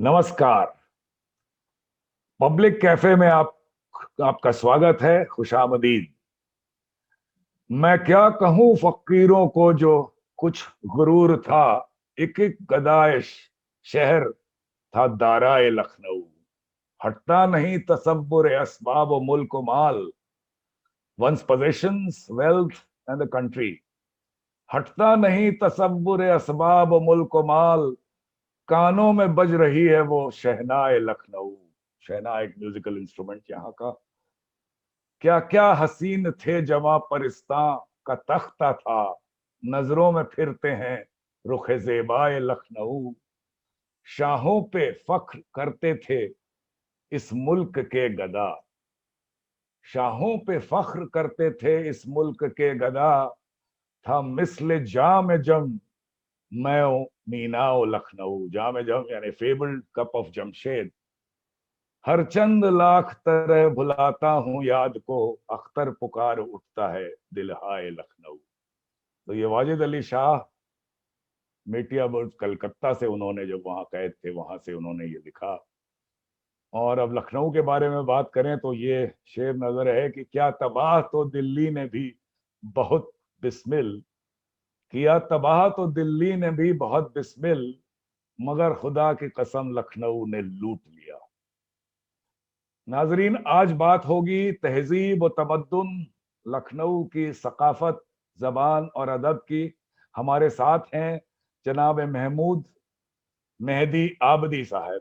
नमस्कार। Public cafe में आपका स्वागत है। खुशामदीद। मैं क्या कहूं फकीरों को जो कुछ गुरूर था। एक एक गदाए शहर था दाराए लखनऊ। हटता नहीं तसव्वुर असबाब मुल्क माल। One's possessions wealth and the country. हटता नहीं तसव्वुर असबाब मुल्क माल। कानों में बज रही है वो शहनाए लखनऊ। शहना एक म्यूजिकल इंस्ट्रूमेंट यहाँ का। क्या क्या हसीन थे जमा परिस्तां का तख्ता था। नजरों में फिरते हैं रुखे ज़ेबाए लखनऊ। शाहों पे फख्र करते थे इस मुल्क के गदा। शाहों पे फख्र करते थे इस मुल्क के गदा। था मिस्ल जाम जम मैं मीनाओ लखनऊ। जाम जम यानी फेबल्ड कप ऑफ जमशेद। हर चंद लाख तरह भुलाता हूँ याद को। अख्तर पुकार उठता है दिल हाय लखनऊ। तो ये वाजिद अली शाह मेटिया बुर्ज कलकत्ता से उन्होंने जब वहां कैद थे वहां से उन्होंने ये लिखा। और अब लखनऊ के बारे में बात करें तो ये शेर नजर है कि क्या तबाह तो दिल्ली ने भी बहुत बिस्मिल किया। तबाह तो दिल्ली ने भी बहुत बिस्मिल। मगर खुदा की कसम लखनऊ ने लूट लिया। नाजरीन, आज बात होगी तहजीब व तमद्दुन, लखनऊ की सकाफत, जबान और अदब की। हमारे साथ हैं जनाब महमूद मेहदी आबदी साहब।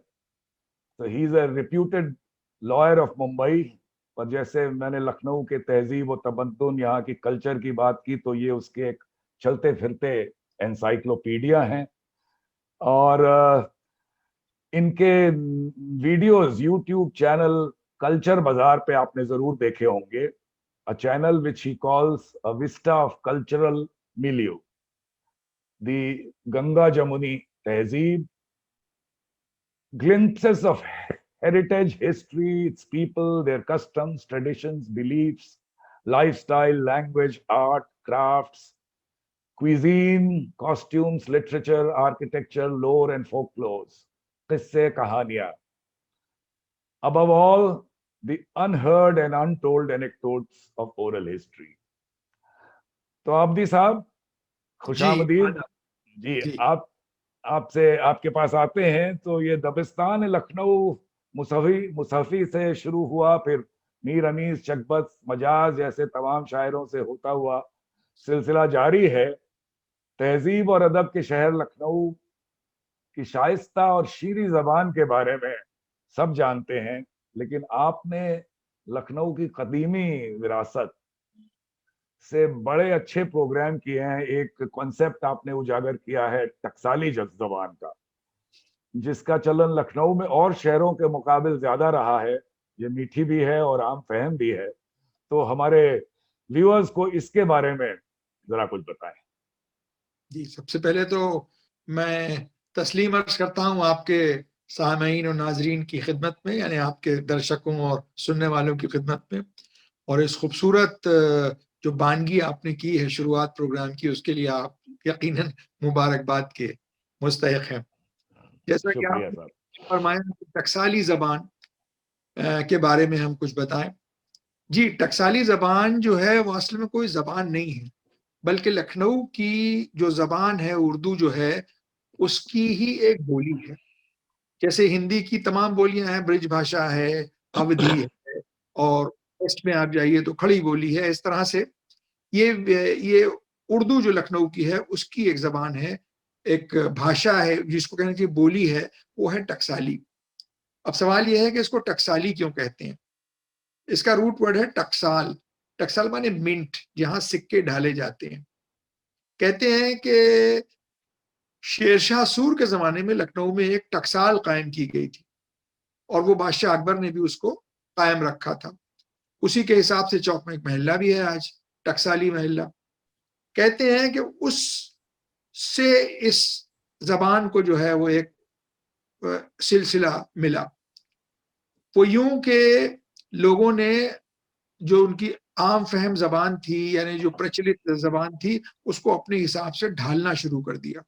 तो he is a reputed lawyer of Mumbai. और जैसे मैंने लखनऊ के तहजीब व तमद्दुन, यहाँ की कल्चर की बात की, तो ये उसके एक चलते फिरते एनसाइक्लोपीडिया हैं। और इनके वीडियोस यूट्यूब चैनल कल्चर बाजार पे आपने जरूर देखे होंगे। A channel which he calls a Vista of cultural मिलियो। द गंगा जमुनी तहजीब, glimpses of heritage, history, its people, their customs, traditions, beliefs, lifestyle, language, art, crafts, cuisine, costumes, literature, architecture, lore and folklores, qisse kahaniyan, above all the unheard and untold anecdotes of oral history. तो आबदी साहब, जी खुशामदीद। आदाब। जी, जी आप आपसे आपके पास आते हैं तो ये दबिस्तान लखनऊ मुसफ़ी से शुरू हुआ, फिर मीर अनीस चकबस्त मजाज जैसे तमाम शायरों से होता हुआ सिलसिला जारी है। तहजीब और अदब के शहर लखनऊ की शाइस्ता और शीरी जबान के बारे में सब जानते हैं। लेकिन आपने लखनऊ की कदीमी विरासत से बड़े अच्छे प्रोग्राम किए हैं। एक कॉन्सेप्ट आपने उजागर किया है टकसाली जबान का, जिसका चलन लखनऊ में और शहरों के मुकाबले ज्यादा रहा है। ये मीठी भी है और आम फहम भी है। तो हमारे व्यूअर्स को इसके बारे में जरा कुछ बताएं। जी सबसे पहले तो मैं तस्लीम अर्ज करता हूँ आपके सामईन और नाजरीन की खिदमत में, यानी आपके दर्शकों और सुनने वालों की खिदमत में। और इस खूबसूरत जो बानगी आपने की है शुरुआत प्रोग्राम की, उसके लिए आप यकीनन मुबारकबाद के मुस्तहिक हैं। जैसा कि शुक्रिया आपने साहब। फरमाया कि टकसाली जबान के बारे में हम कुछ बताएं। जी, टकसाली जबान जो है वो असल में कोई जबान नहीं है, बल्कि लखनऊ की जो जबान है, उर्दू जो है, उसकी ही एक बोली है। जैसे हिंदी की तमाम बोलियां हैं, ब्रिज भाषा है, अवधी है, और वेस्ट में आप जाइए तो खड़ी बोली है। इस तरह से ये उर्दू जो लखनऊ की है उसकी एक जबान है, एक भाषा है, जिसको कहना चाहिए बोली है, वो है टकसाली। अब सवाल यह है कि इसको टकसाली क्यों कहते हैं। इसका रूट वर्ड है टकसाल। टकसाल माने मिंट, जहां सिक्के ढाले जाते हैं। कहते हैं कि शेरशाह सूर के जमाने में लखनऊ में एक टकसाल कायम की गई थी, और वो बादशाह अकबर ने भी उसको कायम रखा था। उसी के हिसाब से चौक में एक महल्ला भी है आज, टकसाली महल्ला। कहते हैं कि उस से इस जबान को जो है वो एक सिलसिला मिला। वो यूं के लोगों ने जो उनकी आम फहम जबान थी, यानी जो प्रचलित जबान थी, उसको अपने हिसाब से ढालना शुरू कर दिया,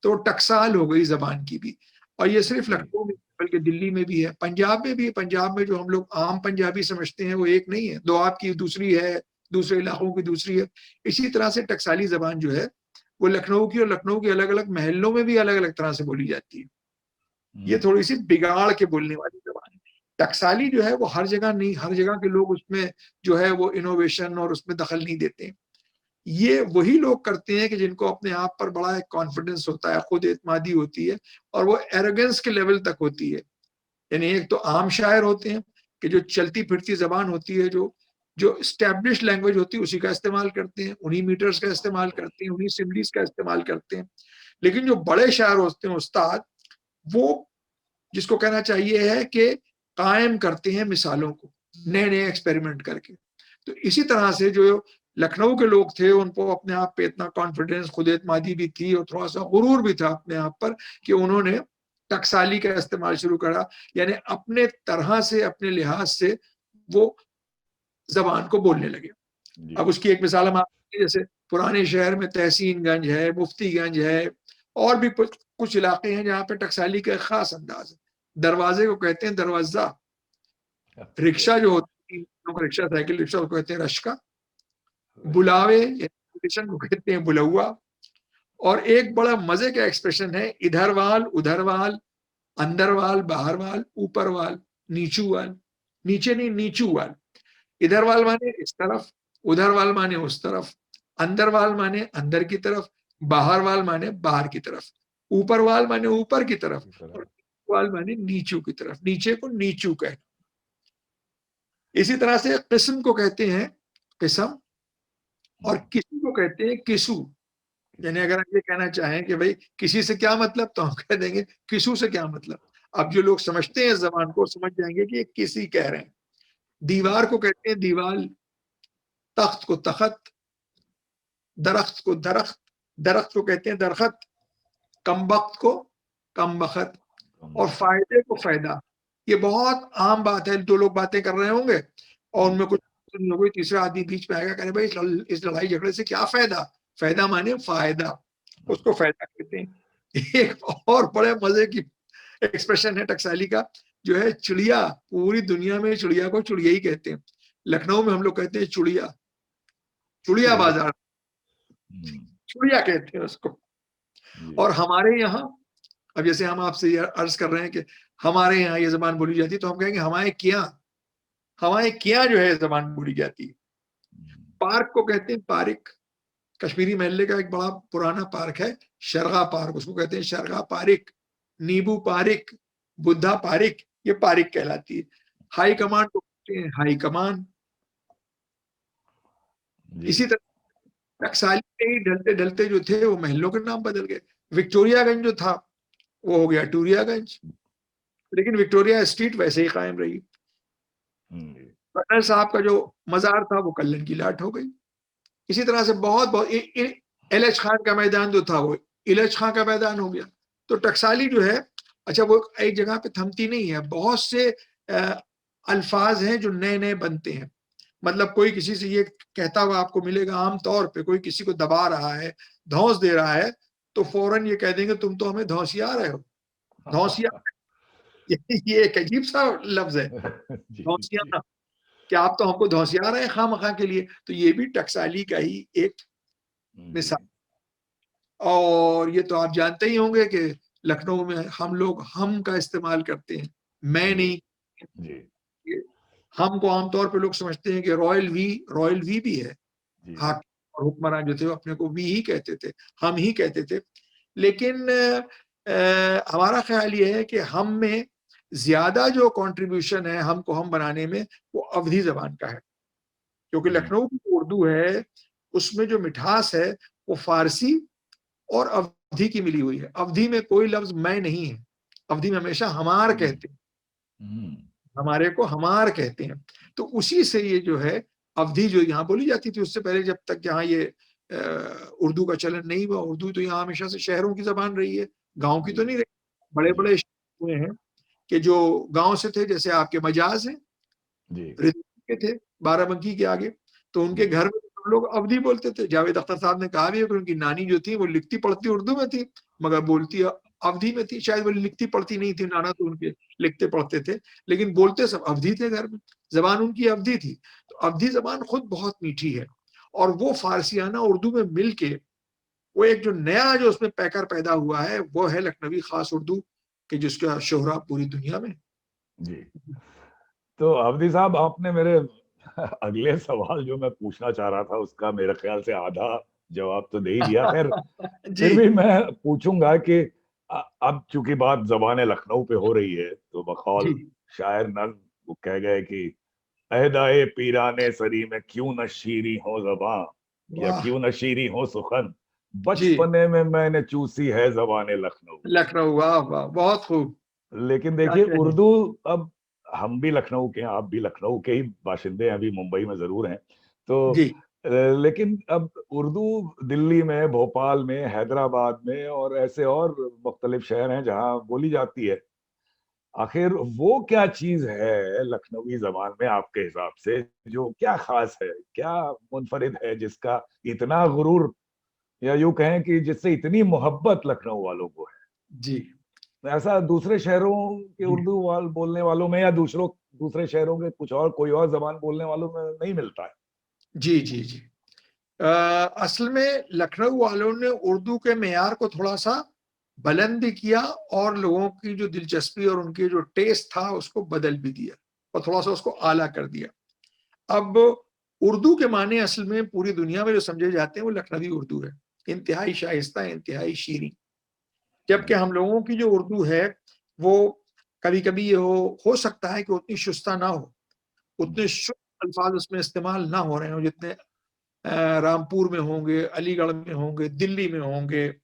तो टकसाल हो गई जबान की भी। और ये सिर्फ लखनऊ में बल्कि दिल्ली में भी है, पंजाब में भी है। पंजाब में जो हम लोग आम पंजाबी समझते हैं वो एक नहीं है, दोआब की दूसरी है, दूसरे इलाकों की दूसरी है। इसी तरह से टकसाली जबान जो है वो लखनऊ की, और लखनऊ के अलग अलग महलों में भी अलग अलग तरह से बोली जाती है। ये थोड़ी सी बिगाड़ के बोलने वाली जबान है। टकसाली जो है वो हर जगह नहीं, हर जगह के लोग उसमें जो है वो इनोवेशन और उसमें दखल नहीं देते हैं। ये वही लोग करते हैं कि जिनको अपने आप पर बड़ा एक कॉन्फिडेंस होता है, खुद एतमादी होती है, और वो एरोगेंस के लेवल तक होती है। यानी एक तो आम शायर होते हैं कि जो चलती फिरती जबान होती है, जो जो स्टैब्लिश लैंग्वेज होती है उसी का इस्तेमाल करते हैं, उन्हीं मीटर्स का इस्तेमाल करते हैं, उन्हीं सिमलीज का इस्तेमाल करते हैं। लेकिन जो बड़े शायर होते हैं, उस्ताद, वो जिसको कहना चाहिए है कि कायम करते हैं मिसालों को, नए नए एक्सपेरिमेंट करके। तो इसी तरह से जो लखनऊ के लोग थे उनको अपने आप पे इतना कॉन्फिडेंस, खुद एतमादी भी थी और थोड़ा सा गुरूर भी था अपने आप पर कि उन्होंने टकसाली का इस्तेमाल शुरू करा। यानी अपने तरह से, अपने लिहाज से वो जबान को बोलने लगे। अब उसकी एक मिसाल हम आपको, जैसे पुराने शहर में तहसीनगंज है, मुफ्तीगंज है, और भी कुछ इलाके हैं जहाँ पे टकसाली का एक खास अंदाज है। दरवाजे को कहते हैं दरवाजा, रिक्शा जो होती है, रिक्शा साइकिल रिक्शा को कहते हैं रश्का, बुलावे एक्सप्रेशन को कहते हैं बुलौआ। और एक बड़ा मजे का एक्सप्रेशन है इधर वाल, उधर वाल, अंदर वाल, बाहर वाल, ऊपर वाल, नीचू वाल। नीचे नहीं, नीचू वाल। इधर वाल माने इस तरफ, उधर वाल माने उस तरफ, अंदर वाल माने अंदर की तरफ, बाहर वाल माने बाहर की तरफ, ऊपर वाल माने ऊपर की तरफ, और वाल माने नीचू की तरफ। नीचे को नीचू कहते। इसी तरह से किस्म को कहते हैं किस्म, और किसी को कहते हैं किसू। यानी अगर हम ये कहना चाहें कि भाई किसी से क्या मतलब, तो हम कह देंगे किसू से क्या मतलब। अब जो लोग समझते हैं इस जबान को समझ जाएंगे कि ये किसी कह रहे हैं। दीवार को कहते हैं दीवाल, तख्त को तखत, दरख्त को दरख्त, दरख्त को कहते हैं दरखत, कमबख्त को कमबख्त, और फायदे को फायदा। ये बहुत आम बात है, दो लोग बातें कर रहे होंगे और उनमें कुछ कोई तीसरा आदमी बीच में आएगा, कहे भाई इस लड़ाई झगड़े से क्या फायदा। फायदा माने फायदा, उसको फायदा कहते हैं। एक और बड़े मजे की एक्सप्रेशन है टकसाली का, जो है चिड़िया। पूरी दुनिया में चिड़िया को चिड़िया ही कहते हैं। लखनऊ में हम लोग कहते हैं चुड़िया, चुड़िया बाजार, चुड़िया कहते हैं उसको। और हमारे यहाँ, अब जैसे हम आपसे ये अर्ज कर रहे हैं कि हमारे यहाँ ये जबान बोली जाती है, तो हम कहेंगे हमारे क्या जो है जबान बोली जाती है। पार्क को कहते हैं पारिक। कश्मीरी महल्ले का एक बड़ा पुराना पार्क है शरगा पार्क, उसको कहते हैं शरगा पारिक। नींबू पारिक, बुद्धा पारिक, ये पारिक कहलाती है। हाई कमांड को कहते हैं हाई कमान। इसी तरह टकसाली में ही ढलते ढलते जो थे वो महलों के नाम बदल गए। विक्टोरियागंज जो था वो हो गया टूरियागंज, लेकिन विक्टोरिया स्ट्रीट वैसे ही कायम रही। कर्नल साहब का जो मजार था वो कल्लन की लाट हो गई। इसी तरह से बहुत बहुत एलएच खान का मैदान जो था वो इलच खां का मैदान हो गया। तो टकसाली जो है, अच्छा वो एक जगह पे थमती नहीं है, बहुत से अल्फाज हैं जो नए नए बनते हैं। मतलब कोई किसी से ये कहता हुआ आपको मिलेगा, आमतौर पे कोई किसी को दबा रहा है, धौंस दे रहा है, तो फौरन ये कह देंगे तुम तो हमें धौंसिया रहे हो। धौंसिया ये एक अजीब सा लफ्ज है, धौंसियाना, कि आप तो हमको धौंसिया रहे हैं खामखा के लिए। तो ये भी टकसाली का ही एक मिसाल। और ये तो आप जानते ही होंगे कि लखनऊ में हम लोग हम का इस्तेमाल करते हैं, मैं नहीं। हम को आमतौर पे लोग समझते हैं कि रॉयल वी भी है। हाकिम और हुक्मरान जो थे वो अपने को वी ही कहते थे, हम ही कहते थे। लेकिन हमारा ख्याल ये है कि हम में ज्यादा जो कंट्रीब्यूशन है हमको हम बनाने में, वो अवधी जबान का है। क्योंकि लखनऊ की उर्दू है उसमें जो मिठास है वो फारसी और अवधी की मिली हुई है। अवधी में कोई लफ्ज मैं नहीं है, अवधी में हमेशा हमार कहते हैं, हमारे को हमार कहते हैं। तो उसी से ये जो है अवधी जो यहाँ बोली जाती थी, उससे पहले जब तक यहाँ ये उर्दू का चलन नहीं हुआ, उर्दू तो यहाँ हमेशा से शहरों की जबान रही है, गाँव की तो नहीं रही। बड़े बड़े हुए हैं कि जो गांव से थे, जैसे आपके मजाज हैं के थे बाराबंकी के आगे, तो उनके घर में हम लोग अवधी बोलते थे। जावेद अख्तर साहब ने कहा भी है कि उनकी नानी जो थी वो लिखती पढ़ती उर्दू में थी मगर बोलती अवधी में थी, शायद वो लिखती पढ़ती नहीं थी, नाना तो उनके लिखते पढ़ते थे, लेकिन बोलते सब अवधी थे घर में, जबान उनकी अवधी थी। तो अवधी जबान खुद बहुत मीठी है, और वो फारसियाना उर्दू में मिलके वो एक जो नया जो उसमें पैकर पैदा हुआ है वो है लखनवी खास उर्दू, कि जिसका शोहरा पूरी दुनिया में। जी। तो अवधी साहब, आपने मेरे अगले सवाल जो मैं पूछना चाह रहा था उसका मेरे ख्याल से आधा जवाब तो दे ही दिया। खैर, जी फिर भी मैं पूछूंगा कि अब चूंकि बात जबान लखनऊ पे हो रही है, तो जी। बकौल शायर नज्म वो कह गए कि अहदाए पीराने सरी में क्यों न शीरी हो जबां, या वाह। क्यों न शीरी हो सुखन, जी। बचपने में मैंने चूसी है जबान लखनऊ। लखनऊ, वाह वाह, बहुत खूब। लेकिन क्या देखिए, कहें। उर्दू, अब हम भी लखनऊ के हैं, आप भी लखनऊ के ही बाशिंदे हैं, अभी मुंबई में जरूर हैं, तो जी लेकिन अब उर्दू दिल्ली में, भोपाल में, हैदराबाद में और ऐसे और मुख्तलिफ शहर हैं जहां बोली जाती है। आखिर वो क्या चीज है लखनवी जबान में आपके हिसाब से, जो क्या खास है, क्या मुनफरिद है, जिसका इतना गुरूर, या यूं कहें कि जिससे इतनी मोहब्बत लखनऊ वालों को जी है? ऐसा दूसरे शहरों के जी उर्दू बोलने वालों में, या दूसरे शहरों के कुछ और कोई और जबान बोलने वालों में नहीं मिलता है। जी जी जी। असल में लखनऊ वालों ने उर्दू के मेयार को थोड़ा सा बुलंद भी किया, और लोगों की जो दिलचस्पी और उनकी जो टेस्ट था उसको बदल भी दिया, और थोड़ा सा उसको आला कर दिया। अब उर्दू के माने असल में पूरी दुनिया में जो समझे जाते हैं वो लखनवी उर्दू है, इंतहाई शाइस्ता, इंतहाई शीरीं। जबकि जी। हम लोगों की जो उर्दू है वो कभी कभी ये हो सकता है कि उतनी शुस्ता ना हो, उतने जी। शुद्ध अल्फाज उसमें इस्तेमाल ना हो रहे हो जितने रामपुर में होंगे, अलीगढ़ में होंगे, दिल्ली में होंगे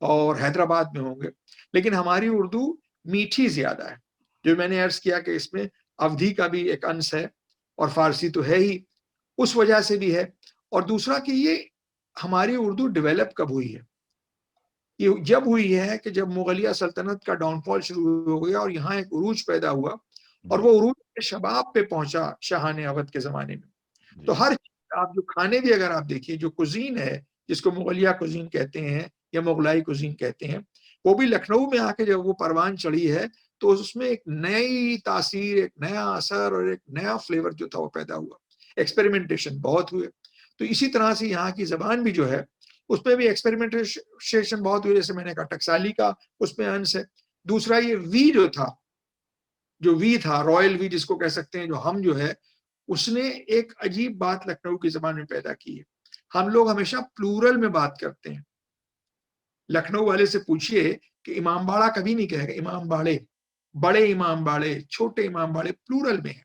और हैदराबाद में होंगे। लेकिन हमारी उर्दू मीठी ज्यादा है, जो मैंने अर्ज किया कि इसमें अवधी का भी एक अंश है, और फारसी तो है ही, उस वजह से भी है। और दूसरा कि ये हमारी उर्दू डेवलप कब हुई है, ये जब हुई है कि जब मुगलिया सल्तनत का डाउनफॉल शुरू हो गया और यहाँ एक उरूज पैदा हुआ, और जी। वो उरूज शबाब पे पहुंचा शाहान अवध के जमाने में। तो जी। हर चीज, आप जो खाने भी अगर आप देखिए, जो कुजीन है जिसको मुगलिया कुजीन कहते हैं या मुगलाई कुजीन कहते हैं, वो भी लखनऊ में आके जब वो परवान चढ़ी है, तो उसमें एक नई तासीर, एक नया असर और एक नया फ्लेवर जो था वो पैदा हुआ। एक्सपेरिमेंटेशन बहुत हुए। तो इसी तरह से यहाँ की जबान भी जो है उसमें भी एक्सपेरिमेंटेशन बहुत हुए। जैसे मैंने कहा टकसाली का उसमें अंश है। दूसरा ये वी जो था, जो वी था, रॉयल वी जिसको कह सकते हैं, जो हम जो है, उसने एक अजीब बात लखनऊ की जबान में पैदा की है। हम लोग हमेशा प्लूरल में बात करते हैं। लखनऊ वाले से पूछिए कि इमाम बाड़ा कभी नहीं कहेगा इमाम बाड़े, बड़े इमाम बाड़े, छोटे इमाम बाड़े, प्लूरल में है।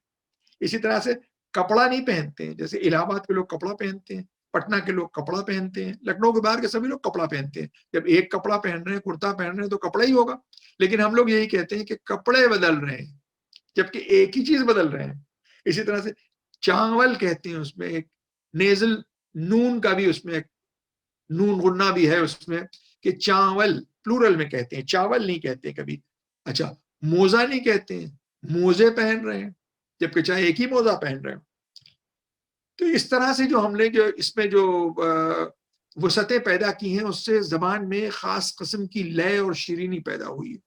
इसी तरह से कपड़ा नहीं पहनते हैं, जैसे इलाहाबाद के लोग कपड़ा पहनते हैं, पटना के लोग कपड़ा पहनते हैं, लखनऊ के बाहर के सभी लोग कपड़ा पहनते हैं। जब एक कपड़ा पहन रहे हैं, कुर्ता पहन रहे हैं, तो कपड़ा ही होगा। लेकिन हम लोग यही कहते हैं कि कपड़े बदल रहे हैं, जबकि एक ही चीज बदल रहे हैं। इसी तरह से चावल कहते हैं, उसमें एक नेजल नून का भी, उसमें एक नून गुन्ना भी है उसमें, कि चावल प्लूरल में कहते हैं, चावल नहीं कहते कभी। अच्छा, मोजा नहीं कहते हैं, मोजे पहन रहे हैं, जबकि चाहे एक ही मोजा पहन रहे हो। तो इस तरह से जो हमने जो इसमें जो वसतें पैदा की हैं, उससे जबान में खास किस्म की लय और शीरीनी पैदा हुई है।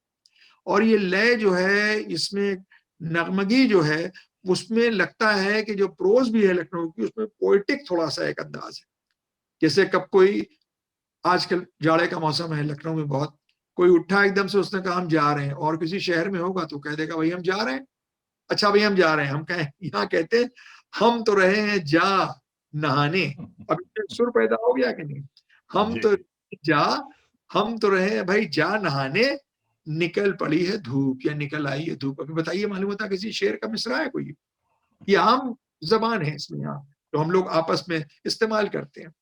और ये लय जो है, इसमें नगमगी जो है, उसमें लगता है कि जो प्रोज भी है लखनऊ की, उसमें पोएटिक थोड़ा सा एक अंदाज है। जैसे कब कोई, आजकल जाड़े का मौसम है लखनऊ में बहुत, कोई उठा एकदम से, उसने कहा हम जा रहे हैं, और किसी शहर में होगा तो कह देगा भाई हम जा रहे हैं। अच्छा भाई हम जा रहे हैं, हम कहें, यहाँ कहते हैं हम तो रहे हैं जा नहाने। अब इसमें सुर पैदा हो गया कि नहीं, हम जी। तो जा, हम तो रहे हैं भाई जा नहाने, निकल पड़ी है धूप या निकल आई है धूप। अभी बताइए, मालूम होता किसी शेर का मिसरा है कोई? ये आम जबान है इसमें, यहाँ तो हम लोग आपस में इस्तेमाल करते हैं।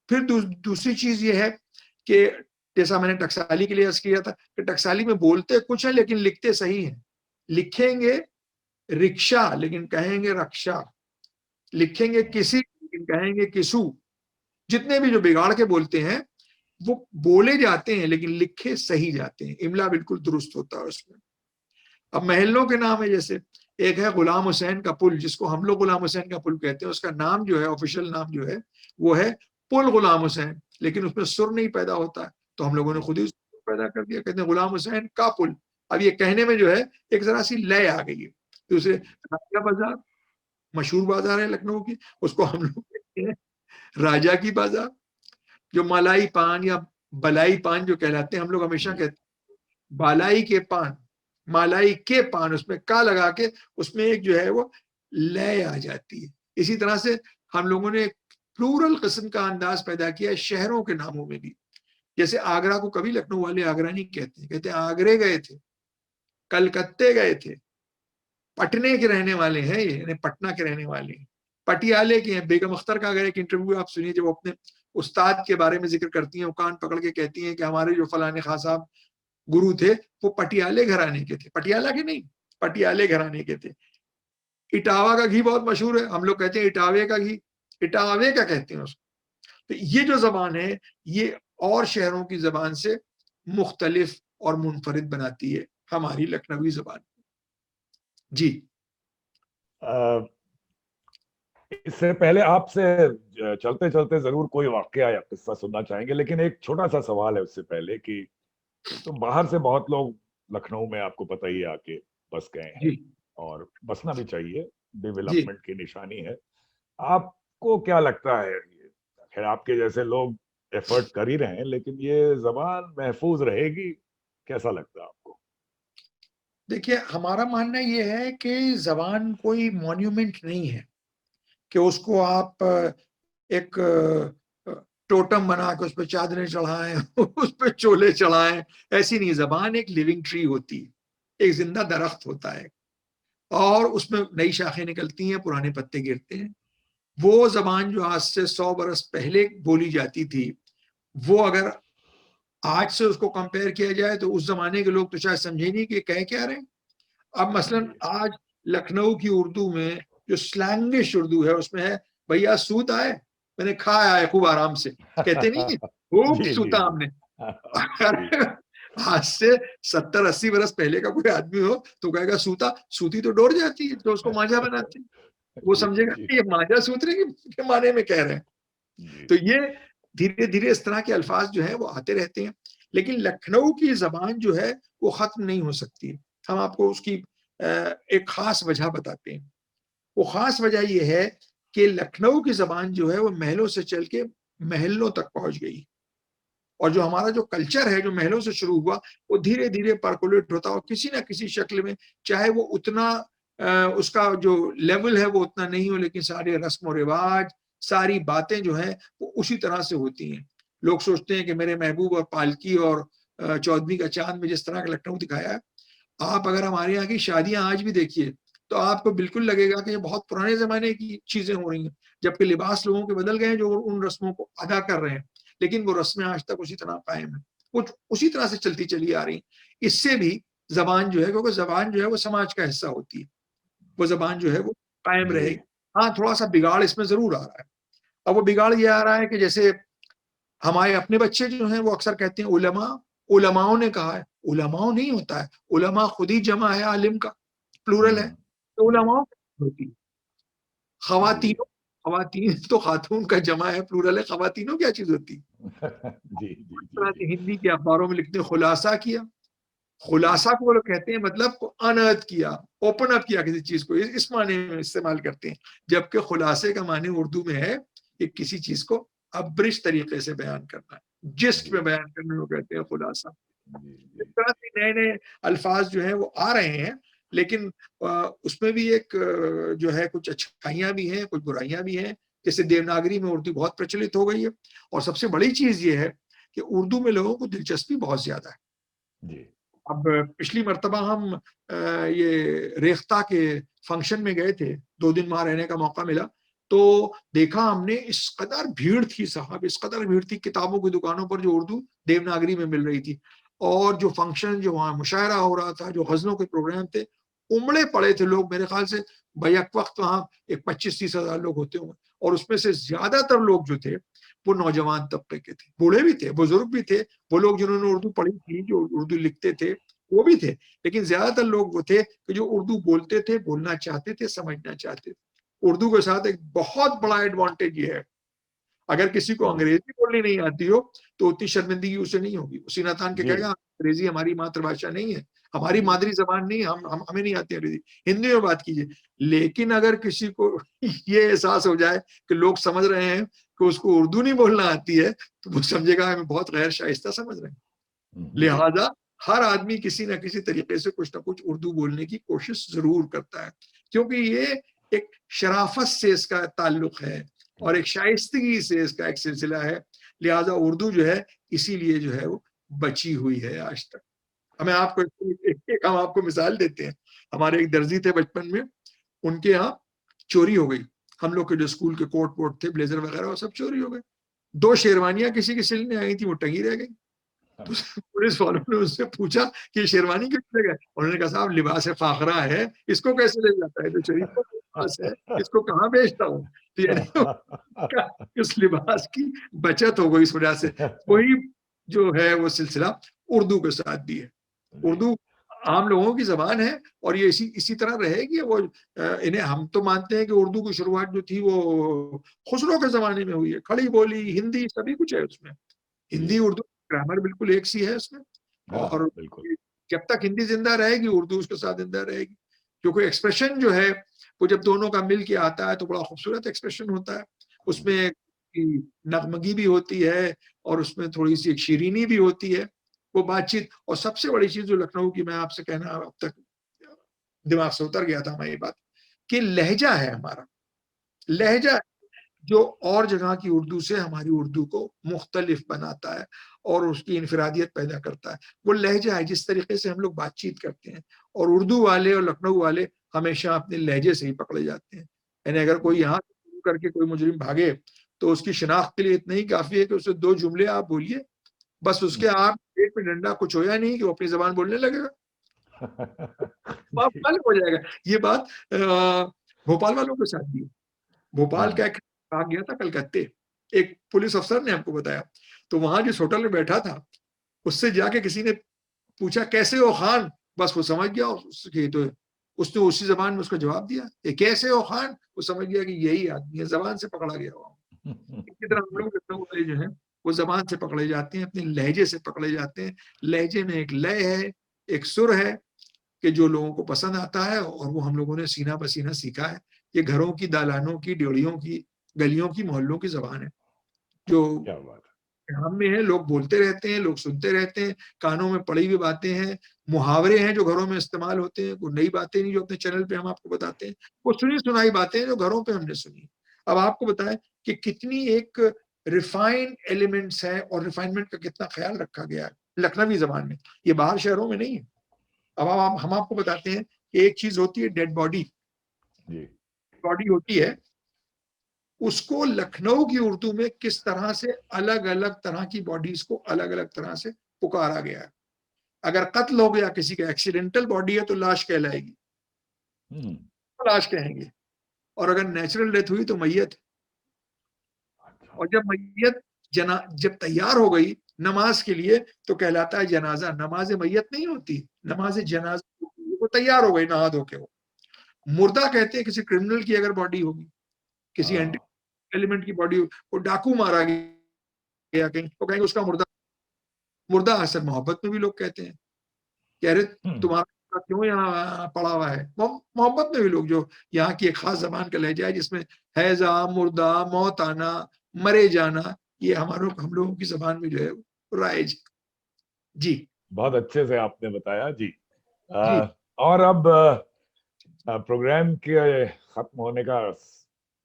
फिर दूसरी चीज ये है कि जैसा मैंने टकसाली के लिए अर्ज किया था कि टकसाली में बोलते कुछ है लेकिन लिखते सही है। लिखेंगे रिक्शा लेकिन कहेंगे रक्षा, लिखेंगे किसी लेकिन कहेंगे किसू। जितने भी जो बिगाड़ के बोलते हैं वो बोले जाते हैं लेकिन लिखे सही जाते हैं, इमला बिल्कुल दुरुस्त होता है उसमें। अब महलों के नाम है, जैसे एक है गुलाम हुसैन का पुल, जिसको हम लोग गुलाम हुसैन का पुल कहते हैं, उसका नाम जो है, ऑफिशियल नाम जो है वो है पुल गुलाम हुसैन, लेकिन उसमें सुर नहीं पैदा होता है, तो हम लोगों ने जी। खुद ही पैदा कर दिया, कहते हैं गुलाम हुसैन का पुल। अब ये कहने में जो है एक जरा सी लय आ गई है। दूसरे राजा बाजार, मशहूर बाजार है लखनऊ की, उसको हम लोग कहते हैं राजा की बाजार। जो मलाई पान या बलाई पान जो कहलाते हैं, हम लोग हमेशा कहते हैं बालाई के पान, मालाई के पान, उसमें का लगा के उसमें एक जो है वो लय आ जाती है। इसी तरह से हम लोगों ने प्लूरल किस्म का अंदाज पैदा किया है शहरों के नामों में भी। जैसे आगरा को कभी लखनऊ वाले आगरा नहीं कहते, कहते आगरे गए थे, कलकत्ते गए थे, पटने के रहने वाले हैं ये, यानी पटना के रहने वाले हैं, पटियाले के हैं। बेगम अख्तर का अगर एक इंटरव्यू आप सुनिए, जब वो अपने उस्ताद के बारे में जिक्र करती हैं, वो कान पकड़ के कहती हैं कि हमारे जो फलाने खां साहब गुरु थे वो पटियाले घराने के थे, पटियाला के नहीं, पटियाले घराने के थे। इटावा का घी बहुत मशहूर है, हम लोग कहते हैं इटावे का घी, इटावे का कहते हैं उसको। तो ये जो जबान है ये और शहरों की जबान से मुख्तलिफ और मुनफरिद बनाती है हमारी लखनवी जबान। जी इससे पहले आपसे चलते चलते जरूर कोई वाकया या किस्सा सुनना चाहेंगे, लेकिन एक छोटा सा सवाल है उससे पहले कि तो बाहर से बहुत लोग लखनऊ में आपको पता ही है आके बस गए हैं, जी और बसना भी चाहिए, जी डेवलपमेंट की निशानी है। आपको क्या लगता है, खैर आपके जैसे लोग एफर्ट कर ही रहे हैं, लेकिन ये जबान महफूज रहेगी, कैसा लगता है आपको? देखिए, हमारा मानना ये है कि जबान कोई मॉन्यूमेंट नहीं है कि उसको आप एक टोटम बना के उस पर चादरें चढ़ाएं उस पर चोले चढ़ाएं। ऐसी नहीं, जबान एक लिविंग ट्री होती है, एक जिंदा दरख्त होता है और उसमें नई शाखें निकलती हैं, पुराने पत्ते गिरते हैं। वो जबान जो आज से 100 बरस पहले बोली जाती थी, वो अगर आज से उसको कंपेयर किया जाए तो उस जमाने के लोग तो शायद समझे नहीं कि कह क्या रहे हैं। अब मसलन आज लखनऊ की उर्दू में जो स्लैंगिश उर्दू है उसमें है, भैया सूत आए, मैंने खाया है खूब आराम से, कहते नहीं है खूब जी जी सूता जी। हमने। जी अगर आज से 70-80 बरस पहले का कोई आदमी हो तो कहेगा सूता, सूती तो डोर जाती है तो उसको मांझा बनाते हैं, वो जी समझेगा जी कि ये मांझा सूतने के माने में कह रहे हैं। जी। तो ये धीरे धीरे इस तरह के अल्फाज जो है वो आते रहते हैं, लेकिन लखनऊ की जबान जो है वो खत्म नहीं हो सकती। हम आपको उसकी एक खास वजह बताते हैं। वो खास वजह ये है कि लखनऊ की जबान जो है वो महलों से चल के महलों तक पहुंच गई, और जो हमारा जो कल्चर है जो महलों से शुरू हुआ वो धीरे धीरे पर्कुलेट होता और किसी ना किसी शक्ल में, चाहे वो उतना उसका जो लेवल है वो उतना नहीं हो, लेकिन सारे रस्म और रिवाज, सारी बातें जो हैं वो उसी तरह से होती हैं। लोग सोचते हैं कि मेरे महबूब और पालकी और चौधरी का चांद में जिस तरह का लखनऊ दिखाया है, आप अगर हमारे यहाँ की शादियां आज भी देखिए तो आपको बिल्कुल लगेगा कि ये बहुत पुराने जमाने की चीजें हो रही हैं, जबकि लिबास लोगों के बदल गए हैं जो उन रस्मों को अदा कर रहे हैं, लेकिन वो रस्में आज तक उसी तरह कायम है, कुछ उसी तरह से चलती चली आ रही। इससे भी जबान जो है, क्योंकि जबान जो है वो समाज का हिस्सा होती है, वो जबान जो है वो कायम जी रहेगी। हाँ, थोड़ा सा बिगाड़ इसमें जरूर आ रहा है। अब वो बिगाड़ ये आ रहा है कि जैसे हमारे अपने बच्चे जो हैं वो अक्सर कहते हैं उलमा, उलमाओं ने कहा है, उलमाओं नहीं होता है, उलमा खुद ही जमा है आलिम का, प्लूरल है, तो जी उलमाओं होती है। जी खवातीनों, खवातीन तो खातून का जमा है, प्लूरल है, खवातीनों क्या चीज होती है। जी जी इस जी तरह जी। से हिंदी के अखबारों में लिखते हैं खुलासा किया, जी खुलासा को वो लोग कहते हैं मतलब को अनर्थ किया, ओपन अप किया किसी चीज को, इस माने में इस्तेमाल करते हैं, जबकि खुलासे का माने उर्दू में है कि किसी चीज को अब्रिश तरीके से बयान करना है, जिस्ट जी में बयान करने को कहते हैं खुलासा। जी इस जी। तरह से नए नए अल्फाज जो है वो आ रहे हैं, लेकिन उसमें भी एक जो है कुछ अच्छाइयां भी हैं, कुछ बुराइयां भी हैं। जैसे देवनागरी में उर्दू बहुत प्रचलित हो गई है, और सबसे बड़ी चीज ये है कि उर्दू में लोगों को दिलचस्पी बहुत ज्यादा है। जी अब पिछली मर्तबा हम ये रेख्ता के फंक्शन में गए थे, 2 दिन वहां रहने का मौका मिला, तो देखा हमने इस कदर भीड़ थी साहब, इस कदर भीड़ थी किताबों की दुकानों पर जो उर्दू देवनागरी में मिल रही थी, और जो फंक्शन जो वहाँ मुशायरा हो रहा था, जो गजलों के प्रोग्राम थे, उमड़े पड़े थे लोग। मेरे ख्याल से बैक वक्त वहाँ एक 25-30 हजार लोग होते होंगे, और उसमें से ज्यादातर लोग जो थे वो नौजवान तबके के थे, बूढ़े भी थे, बुजुर्ग भी थे, वो लोग जिन्होंने उर्दू पढ़ी थी, जो उर्दू लिखते थे वो भी थे, लेकिन ज्यादातर लोग वो थे कि जो उर्दू बोलते थे, बोलना चाहते थे, समझना चाहते थे। उर्दू के साथ एक बहुत बड़ा एडवांटेज ये है, अगर किसी को अंग्रेजी बोलनी नहीं आती हो तो उतनी शर्मिंदगी उसे नहीं होगी, उसी नातान के जी कहेगा अंग्रेजी हमारी मातृभाषा नहीं है, हमारी जी मादरी जबान नहीं है, हमें नहीं आती अंग्रेजी, हिंदी में बात कीजिए। लेकिन अगर किसी को ये एहसास हो जाए कि लोग समझ रहे हैं कि उसको उर्दू नहीं बोलना आती है, तो वो समझेगा हमें बहुत गैर शाइस्ता समझ रहे हैं। जी लिहाजा हर आदमी किसी न किसी तरीके से कुछ ना कुछ उर्दू बोलने की कोशिश जरूर करता है, क्योंकि ये एक शराफत से इसका ताल्लुक है और एक शाइस्तगी से इसका एक सिलसिला है। लिहाजा उर्दू जो है इसीलिए जो है वो बची हुई है आज तक। हमें आपको हम आपको मिसाल देते हैं। हमारे एक दर्जी थे बचपन में, उनके यहाँ चोरी हो गई। हम लोग के जो स्कूल के कोट वोट थे, ब्लेजर वगैरह, वो सब चोरी हो गए। 2 शेरवानियां किसी के सिलने आई थी, वो टंगी रह गई। तो पुलिस वालों ने उससे पूछा कि ये शेरवानी क्यों ले गए? उन्होंने कहा साहब लिबास फाखरा है, इसको कैसे ले जाता है? तो शरीफों के पास है, इसको कहाँ बेचता हूँ? तो यानी उस लिबास की बचत हो गई इस वजह से। वही जो है वो सिलसिला उर्दू के साथ भी है। जी उर्दू आम लोगों की जबान है और ये इसी इसी तरह रहेगी। वो इन्हें हम तो मानते हैं कि उर्दू की शुरुआत जो थी वो खुसरो के जमाने में हुई है। खड़ी बोली, हिंदी सभी कुछ है उसमें। हिंदी जी उर्दू ग्रामर बिल्कुल एक सी है उसमें। हाँ और बिल्कुल जब तक हिंदी जिंदा रहेगी उर्दू उसके साथ जिंदा रहेगी, क्योंकि एक्सप्रेशन जो है वो जब दोनों का मिल के आता है तो बड़ा खूबसूरत एक्सप्रेशन होता है। उसमें नगमगी भी होती है और उसमें थोड़ी सी एक शीरीनी भी होती है वो बातचीत। और सबसे बड़ी चीज जो लखनऊ की मैं आपसे कहना अब तक दिमाग से उतर गया था हमारी बात, कि लहजा है हमारा। लहजा जो और जगह की उर्दू से हमारी उर्दू को मुख्तलिफ बनाता है और उसकी इनफरादियत पैदा करता है, वो लहजा है जिस तरीके से हम लोग बातचीत करते हैं। और उर्दू वाले और लखनऊ वाले हमेशा अपने लहजे से ही पकड़े जाते हैं। यानी अगर कोई यहाँ शुरू करके कोई मुजरिम भागे तो उसकी शिनाख्त के लिए इतना ही काफी है कि उसे 2 जुमले आप बोलिए, बस उसके आप पेट में डंडा कुछ होया नहीं कि वो अपनी जबान बोलने लगेगा, आप जी मालूम हो जाएगा। ये बात भोपाल वालों के साथ भी है। भोपाल का एक कहा गया था कलकत्ते, एक पुलिस अफसर ने हमको बताया। तो वहां जिस होटल में बैठा था उससे जाके किसी ने पूछा कैसे हो खान, बस वो समझ गया उसकी तो उसने उसी जबान में उसको जवाब दिया, ये कैसे हो खान, वो समझ गया कि यही आदमी है, जबान से पकड़ा गया हुआ। इसी तरह हम लोग लखनऊ वाले जो है वो जबान से पकड़े जाते हैं, अपने लहजे से पकड़े जाते हैं। लहजे में एक लय है, एक सुर है कि जो लोगों को पसंद आता है और वो हम लोगों ने सीना पसीना सीखा है। ये घरों की, दालानों की, ड्योढ़ियों की, गलियों की, मोहल्लों की जबान है जो क्या बात हम में है। लोग बोलते रहते हैं, लोग सुनते रहते हैं, कानों में पड़ी हुई बातें हैं, मुहावरे हैं जो घरों में इस्तेमाल होते हैं। वो नई बातें नहीं जो अपने चैनल पे हम आपको बताते हैं, वो सुनी सुनाई बातें हैं जो घरों पे हमने सुनी। अब आपको बताएं कि कितनी एक रिफाइंड एलिमेंट्स हैं और रिफाइनमेंट का कितना ख्याल रखा गया है लखनवी जबान में, ये बाहर शहरों में नहीं है। अब हम आपको बताते हैं कि एक चीज होती है डेड बॉडी, है जी बॉडी होती है, उसको लखनऊ की उर्दू में किस तरह से अलग अलग तरह की बॉडीज को अलग अलग तरह से पुकारा गया है। अगर कत्ल हो गया किसी का, एक्सीडेंटल बॉडी है तो लाश कहलाएगी, हम्म तो लाश कहेंगे। और अगर नेचुरल डेथ हुई तो मैयत। अच्छा और जब मैयत जब तैयार हो गई नमाज के लिए तो कहलाता है जनाजा। नमाज मैयत नहीं होती, नमाज जनाजा। वो तैयार हो गई नहा धो के। वो मुर्दा कहते हैं किसी क्रिमिनल की अगर बॉडी होगी, किसी एंटी हाँ एलिमेंट की बॉडी, वो डाकू मारा गया कहीं, तो कहेंगे उसका मुर्दा। मुर्दा अक्सर मोहब्बत में भी लोग कहते हैं कि अरे हम्म तुम्हारा मुर्दा क्यों यहाँ पड़ा हुआ है। मोहब्बत में भी लोग, जो यहाँ की एक खास जबान का लहजा है जिसमें हैजा, मुर्दा, मौत आना, मरे जाना, ये हम लोगों की जबान में जो है राइज। जी बहुत अच्छे से आपने बताया जी जी और अब प्रोग्राम के खत्म होने का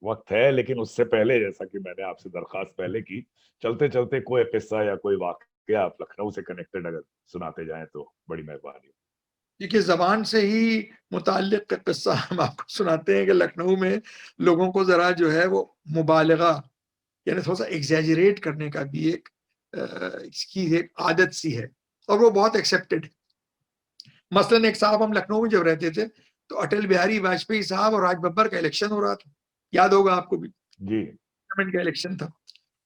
वक्त है, लेकिन उससे पहले जैसा कि मैंने आपसे दरखास्त पहले की, चलते चलते कोई किस्सा या कोई वाकया आप लखनऊ से कनेक्टेड अगर सुनाते जाएं तो बड़ी मेहरबानी। देखिए जबान से ही मुताल्लिक किस्सा हम आपको सुनाते हैं कि लखनऊ में लोगों को जरा जो है वो मुबालगा यानी थोड़ा सा एग्जैजरेट करने का भी एक इसकी एक आदत सी है और वो बहुत एक्सेप्टेड है। मसलन एक साहब, हम लखनऊ में जब रहते थे तो अटल बिहारी वाजपेयी साहब और राज बब्बर का इलेक्शन हो रहा था, याद होगा आपको भी, जी पार्लियामेंट का इलेक्शन था।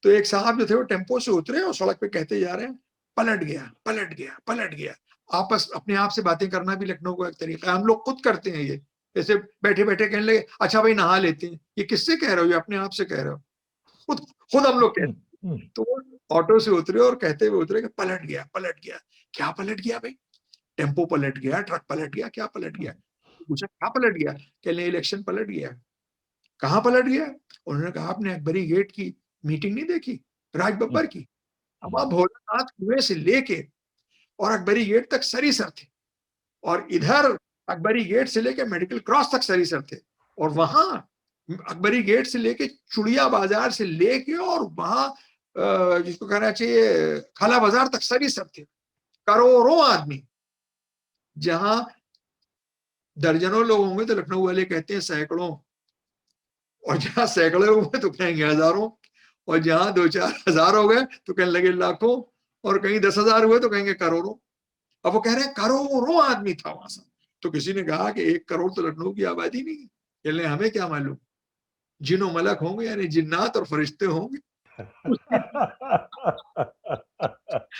तो एक साहब जो थे वो टेम्पो से उतरे और सड़क पे कहते जा रहे हैं पलट गया, पलट गया, पलट गया। आपस अपने आप से बातें करना भी लखनऊ का एक तरीका है, हम लोग खुद करते हैं ये। जैसे बैठे बैठे कहने लगे अच्छा भाई नहा लेते हैं, ये किससे कह रहे हो, ये अपने आप से कह रहे हो। खुद हम लोग कहते। तो वो ऑटो से उतरे और कहते हुए उतरे कि पलट गया, पलट गया। क्या पलट गया भाई? टेम्पो पलट गया, ट्रक पलट गया, क्या पलट गया? पूछा क्या पलट गया? कहने इलेक्शन पलट गया। कहाँ पलट गया? उन्होंने कहा आपने अकबरी गेट की मीटिंग नहीं देखी राज बब्बर की? अब आप भोलानाथ कुएं से लेके और अकबरी गेट तक सरीसर थे, और इधर अकबरी गेट से लेके मेडिकल क्रॉस तक सरीसर थे, और वहां अकबरी गेट से लेके चुड़िया बाजार से लेके और वहां जिसको कहना चाहिए खाला बाजार तक सरीसर थे। करोड़ों आदमी, जहां दर्जनों लोग होंगे तो लखनऊ वाले कहते हैं सैकड़ों, और जहां सैकड़ों हुए तो कहेंगे हजारों, और जहां 2-4 हजार हो गए तो कहने लगे लाखों, और कहीं 10,000 हुए तो कहेंगे करोड़ों। अब वो कह रहे हैं करोड़ों आदमी था वहां से। तो किसी ने कहा कि 1 करोड़ तो लखनऊ की आबादी नहीं है। कहने हमें क्या मालूम, जिनो मलक होंगे, यानी जिन्नात और फरिश्ते होंगे।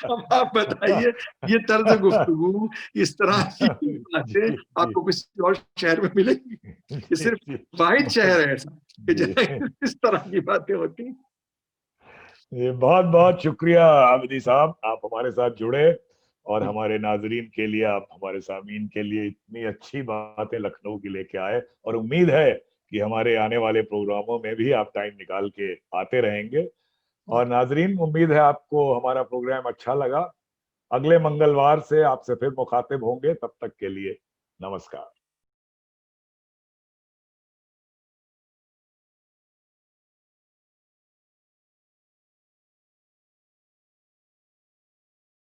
अब आप बताइए, ये तर्ज गुफ्तगू, इस तरह की बातें जी जी आपको किसी और शहर में मिलेंगी? ये जी सिर्फ जी वाहिद शहर है ऐसा कि जी जहाँ इस तरह की बातें होती हैं। ये बहुत बहुत शुक्रिया आबिदी साहब, आप हमारे साथ जुड़े और हमारे नाजरीन के लिए, आप हमारे सामीन के लिए इतनी अच्छी बातें लखनऊ की लेके आए, और उम्मीद है कि हमारे आने वाले प्रोग्रामों में भी आप टाइम निकाल के आते रहेंगे। और नाजरीन, उम्मीद है आपको हमारा प्रोग्राम अच्छा लगा। अगले मंगलवार से आपसे फिर मुखातिब होंगे, तब तक के लिए नमस्कार।